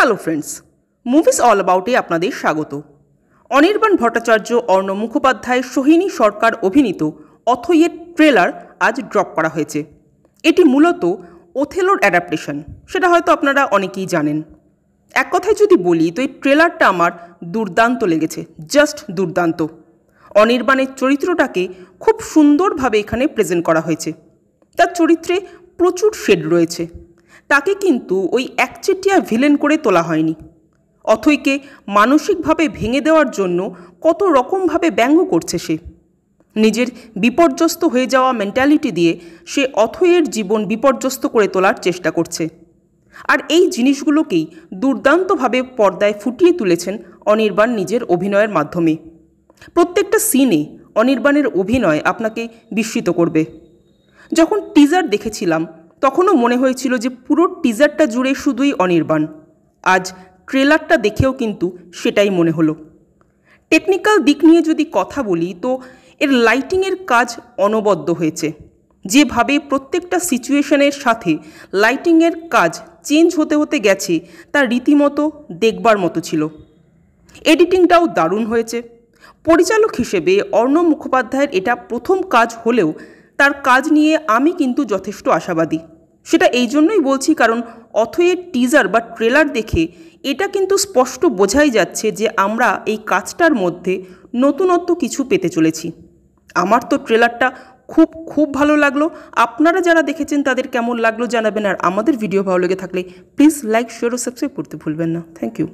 Hello friends, movies all অ্যাবাউটে আপনাদের স্বাগত। অনির্বাণ ভট্টাচার্য, অর্ণব মুখোপাধ্যায়, সোহিনী সরকার অভিনীত অথইয়ের ট্রেলার আজ ড্রপ করা হয়েছে। এটি মূলত ওথেলোর অ্যাডাপ্টেশন, সেটা হয়তো আপনারা অনেকেই জানেন। এক কথায় যদি বলি তো এই ট্রেলারটা আমার দুর্দান্ত লেগেছে, জাস্ট দুর্দান্ত। অনির্বাণের চরিত্রটাকে খুব সুন্দরভাবে এখানে প্রেজেন্ট করা হয়েছে। তার চরিত্রে প্রচুর শেড রয়েছে। তাকে কিন্তু ওই একচেটিয়া ভিলেন করে তোলা হয়নি। অথইকে মানসিকভাবে ভেঙে দেওয়ার জন্য কত রকমভাবে ব্যঙ্গ করছে সে। নিজের বিপর্যস্ত হয়ে যাওয়া মেন্টালিটি দিয়ে সে অথইয়ের জীবন বিপর্যস্ত করে তোলার চেষ্টা করছে। আর এই জিনিসগুলোকেই দুর্দান্তভাবে পর্দায় ফুটিয়ে তুলেছেন অনির্বাণ নিজের অভিনয়ের মাধ্যমে। প্রত্যেকটা সিনে অনির্বাণের অভিনয় আপনাকে বিস্মিত করবে। যখন টিজার দেখেছিলাম তখনও মনে হয়েছিল যে পুরো টিজারটা জুড়ে শুধুই অনির্বাণ। আজ ট্রেলারটা দেখেও কিন্তু সেটাই মনে হলো। টেকনিক্যাল দিক নিয়ে যদি কথা বলি তো এর লাইটিংয়ের কাজ অনবদ্য হয়েছে। যেভাবে প্রত্যেকটা সিচুয়েশনের সাথে লাইটিংয়ের কাজ চেঞ্জ হতে হতে গেছে তা রীতিমতো দেখবার মতো ছিল। এডিটিংটাও দারুণ হয়েছে। পরিচালক হিসেবে অর্ণব মুখোপাধ্যায়ের এটা প্রথম কাজ হলেও তার কাজ নিয়ে আমি কিন্তু যথেষ্ট আশাবাদী। সেটা এই জন্যই বলছি কারণ অথইয়ের টিজার বা ট্রেলার দেখে এটা কিন্তু স্পষ্ট বোঝাই যাচ্ছে যে আমরা এই কাজটার মধ্যে নতুনত্ব কিছু পেতে চলেছি। আমার তো ট্রেলারটা খুব ভালো লাগলো। আপনারা যারা দেখেছেন তাদের কেমন লাগলো জানাবেন। আর আমাদের ভিডিও ভালো লেগে থাকলে প্লিজ লাইক, শেয়ার ও সাবস্ক্রাইব করতে ভুলবেন না। Thank you.